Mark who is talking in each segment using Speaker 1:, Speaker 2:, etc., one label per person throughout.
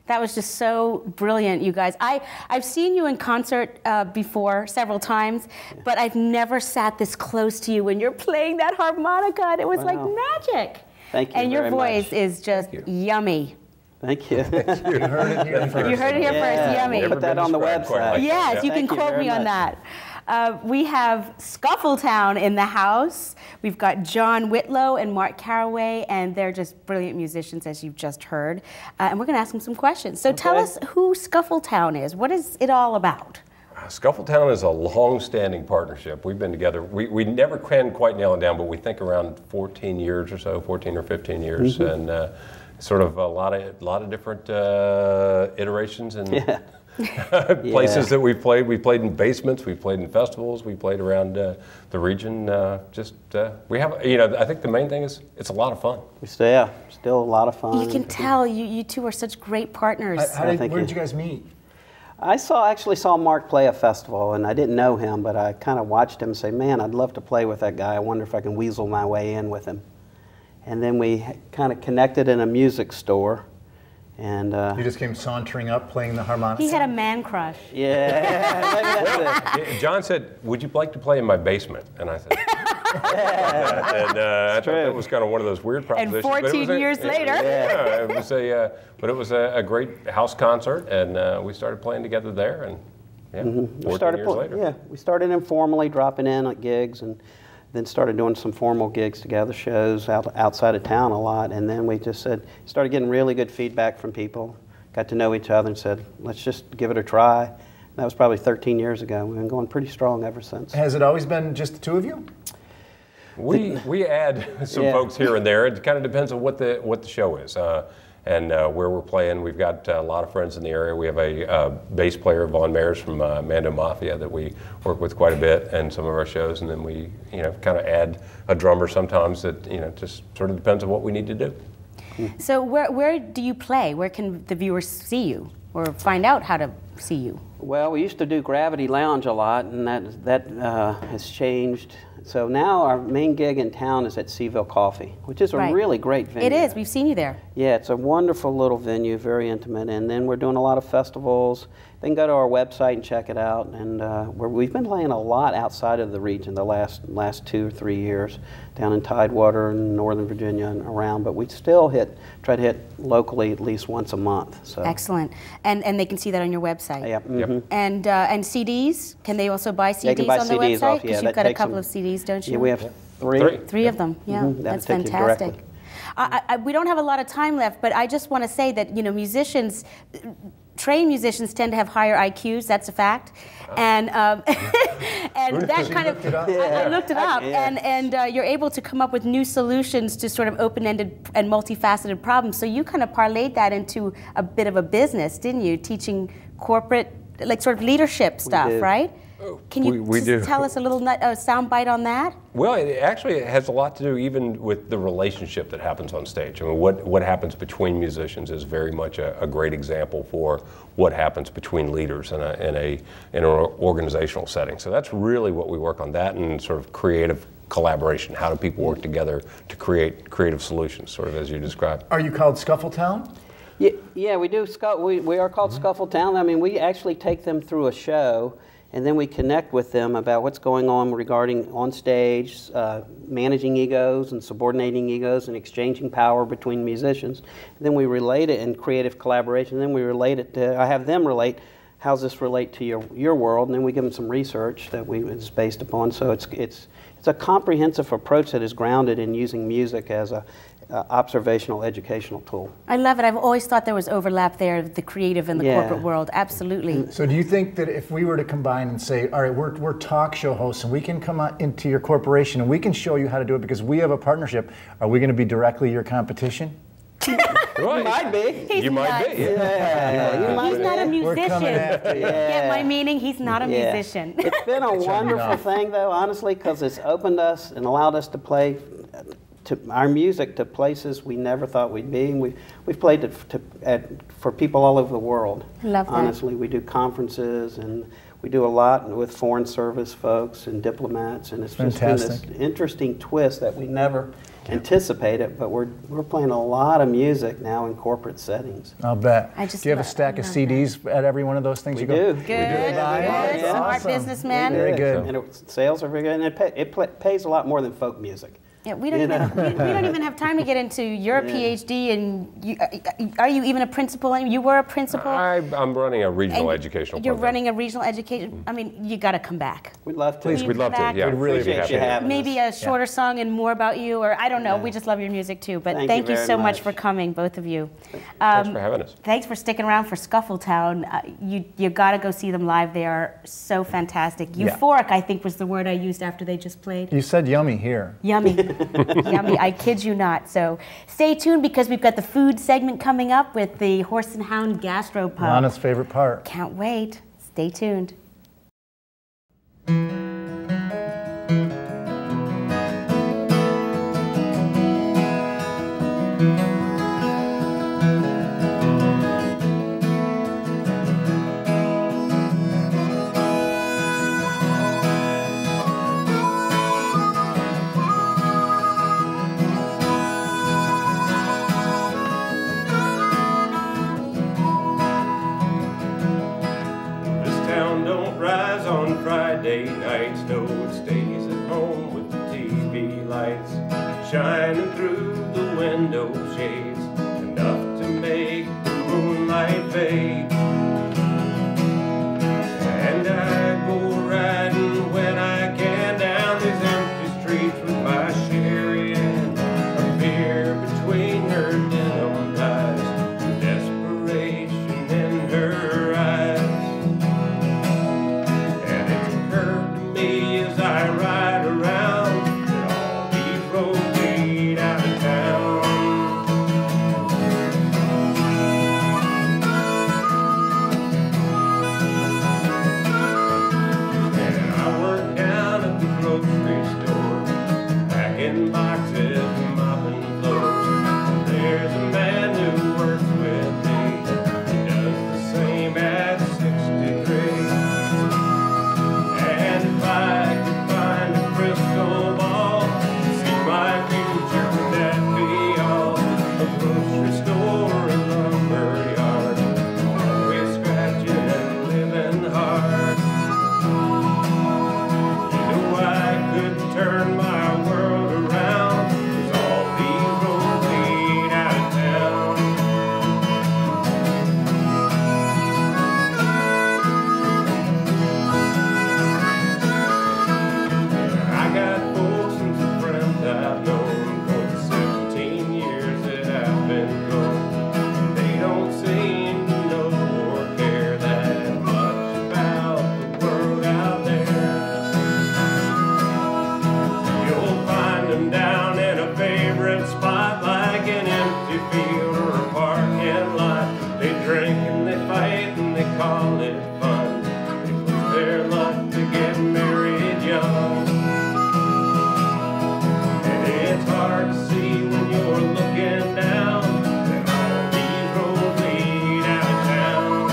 Speaker 1: That was just so brilliant, you guys. I've seen you in concert before several times, but I've never sat this close to you when you're playing that harmonica, and it was like magic.
Speaker 2: Thank you.
Speaker 1: And your
Speaker 2: very
Speaker 1: voice
Speaker 2: much.
Speaker 1: is just yummy.
Speaker 2: Thank you.
Speaker 3: You heard it here first.
Speaker 1: You heard it here first, yummy.
Speaker 2: We'll put that on the website.
Speaker 1: Yes, you can quote me on that. We have Scuffletown in the house. We've got John Whitlow and Mark Caraway, and they're just brilliant musicians, as you've just heard. And we're going to ask them some questions. So tell us who Scuffletown is. What is it all about?
Speaker 4: Scuffletown is a long-standing partnership. We've been together. We never can quite nail it down, but we think around 14 years or so, 14 or 15 years, and sort of a lot of different iterations and places that we've played. We played in basements. We played in festivals. We played around the region. We have, I think the main thing is it's a lot of fun.
Speaker 2: Still a lot of fun.
Speaker 1: You can tell you two are such great partners.
Speaker 3: Where did you guys meet?
Speaker 2: I actually saw Mark play a festival, and I didn't know him, but I kind of watched him and say, man, I'd love to play with that guy. I wonder if I can weasel my way in with him. And then we kind of connected in a music store. And
Speaker 3: you just came sauntering up, playing the harmonica?
Speaker 1: He had a man crush.
Speaker 2: Yeah.
Speaker 4: Maybe that's it. John said, would you like to play in my basement? And I said, and I thought that was kind of one of those weird propositions.
Speaker 1: And 14 years later.
Speaker 4: Yeah, it was a great house concert, and we started playing together there, and 14 years later.
Speaker 2: Yeah, we started informally dropping in at gigs, and then started doing some formal gigs together, shows outside of town a lot, and then we just started getting really good feedback from people, got to know each other and said, let's just give it a try. And that was probably 13 years ago. We've been going pretty strong ever since.
Speaker 3: Has it always been just the two of you?
Speaker 4: We add some folks here and there. It kind of depends on what the show is. And where we're playing. We've got a lot of friends in the area. We have a bass player, Vaughn Mayers from Mando Mafia, that we work with quite a bit in some of our shows, and then we kind of add a drummer sometimes that just sort of depends on what we need to do.
Speaker 1: So where do you play? Where can the viewers see you or find out how to see you?
Speaker 2: Well, we used to do Gravity Lounge a lot, and that has changed. So now our main gig in town is at Seaville Coffee, which is a really great venue.
Speaker 1: It is. We've seen you there.
Speaker 2: Yeah, it's a wonderful little venue, very intimate. And then we're doing a lot of festivals. They can go to our website and check it out. And we've been playing a lot outside of the region the last 2 or 3 years, down in Tidewater and Northern Virginia and around. But we still try to hit locally at least once a month. So.
Speaker 1: Excellent. And they can see that on your website.
Speaker 2: Yeah.
Speaker 4: Yep.
Speaker 1: And CDs, can they also buy CDs
Speaker 2: they can buy
Speaker 1: on the
Speaker 2: CDs
Speaker 1: website?
Speaker 2: off,
Speaker 1: Because you've got a couple of CDs, don't you?
Speaker 2: Yeah, we have three.
Speaker 1: Three of them. Yeah, that's fantastic. We don't have a lot of time left, but I just want to say that trained musicians tend to have higher IQs. That's a fact, and that kind of I looked it up, and you're able to come up with new solutions to sort of open-ended and multifaceted problems. So you kind of parlayed that into a bit of a business, didn't you? Teaching corporate, like sort of leadership stuff, right? Can you tell us a little sound bite on that?
Speaker 4: Well, it has a lot to do even with the relationship that happens on stage. I mean, what happens between musicians is very much a great example for what happens between leaders in an organizational setting. So that's really what we work on, that and sort of creative collaboration. How do people work together to create creative solutions, sort of as you described?
Speaker 3: Are you called Scuffletown?
Speaker 2: Yeah, we do. We are called Scuffletown. I mean, we actually take them through a show, and then we connect with them about what's going on regarding on stage, managing egos and subordinating egos and exchanging power between musicians. And then we relate it in creative collaboration. And then we relate it to, I have them relate, how's this relate to your world? And then we give them some research that it's based upon. So it's a comprehensive approach that is grounded in using music as a observational educational tool.
Speaker 1: I love it. I've always thought there was overlap there, the creative and the corporate world. Absolutely.
Speaker 3: So do you think that if we were to combine and say, all right, we're talk show hosts and we can come out into your corporation and we can show you how to do it because we have a partnership, are we going to be directly your competition?
Speaker 2: You might be.
Speaker 4: You might be.
Speaker 1: He's not a musician.
Speaker 3: We're coming after you.
Speaker 1: Get my meaning? He's not a musician.
Speaker 2: It's been a wonderful thing, though, honestly, because it's opened us and allowed us to play our music to places we never thought we'd be. And we've played it for people all over the world.
Speaker 1: Love that.
Speaker 2: Honestly, we do conferences and we do a lot with foreign service folks and diplomats, and it's just been this interesting twist that we never anticipate it, but we're playing a lot of music now in corporate settings.
Speaker 3: I'll bet.
Speaker 1: I just
Speaker 3: do you have a stack of CDs at every one of those things
Speaker 2: We
Speaker 3: you go?
Speaker 2: do.
Speaker 1: Good,
Speaker 2: We do.
Speaker 1: good, smart
Speaker 3: Awesome.
Speaker 1: businessman.
Speaker 3: Very good.
Speaker 2: And sales are very good, and it pays a lot more than folk music.
Speaker 1: Yeah, we don't even have time to get into your PhD, and are you even a principal? You were a principal.
Speaker 4: I'm running a regional educational
Speaker 1: You're
Speaker 4: program.
Speaker 1: running a regional education. I mean, you got to come back.
Speaker 2: We'd love to.
Speaker 3: Please,
Speaker 4: We'd love to.
Speaker 1: back.
Speaker 4: Yeah,
Speaker 3: We'd really
Speaker 4: we'd be
Speaker 2: appreciate
Speaker 4: happy
Speaker 2: you
Speaker 4: to.
Speaker 2: having
Speaker 1: Maybe a shorter song and more about you, or I don't know. We just love your music too. But thank you
Speaker 2: very
Speaker 1: so much
Speaker 2: much.
Speaker 1: for coming, both of you.
Speaker 4: Thanks for having us.
Speaker 1: Thanks for sticking around for Scuffletown. You got to go see them live. They are so fantastic.
Speaker 3: Yeah.
Speaker 1: Euphoric, I think, was the word I used after they just played.
Speaker 3: You said yummy here.
Speaker 1: Yummy. Yummy. I kid you not. So stay tuned because we've got the food segment coming up with the Horse and Hound Gastropub.
Speaker 3: Lana's favorite part.
Speaker 1: Can't wait. Stay tuned.
Speaker 4: Friday nights, no, it stays at home with the TV lights shining through the window shades, enough to make the moonlight fade. And I go riding when I can down these empty streets with my sherry and a beer between her denim thighs, desperation in her eyes. As I ride around, that all these roads lead out of town. And I work down at the grocery store, packing boxes and mopping floors. There's a man who works with me, he does the same at 63. And if I could find a crystal ball to see my future, would that be all? A grocery store, a lumber yard, always scratching and living hard. You know I could turn my world around, 'cause all these roads lead out of town. I got folks and some friends I've known for the 17 years that I've been gone. They don't seem to know or care that much about the world out there. You'll find them down in a favorite spot, like an empty field or a parking lot. They drink and they fight and they call it fun. They push their luck to get married young. It's hard to see when you're looking down that all these roads lead out of town.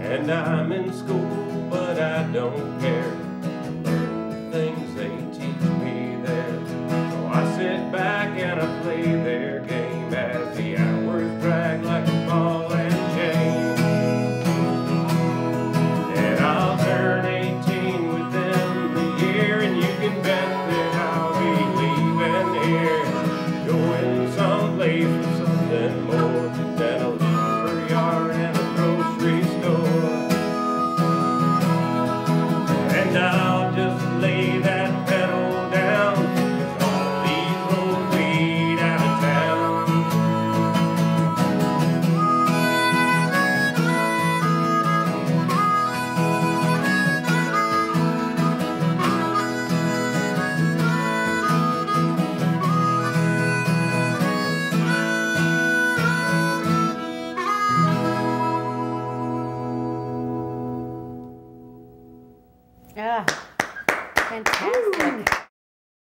Speaker 4: And I'm in school, but I don't care. Learn the things they teach me there. So I sit back and I play their game as the hours drag like a ball and chain. And I'll turn 18 within the year, and you can bet that I'll be leaving here, going someplace with something more than a lumber yard and a grocery store. And I'll just lay that pedal down, 'cause all these roads lead out of town.
Speaker 1: Yeah.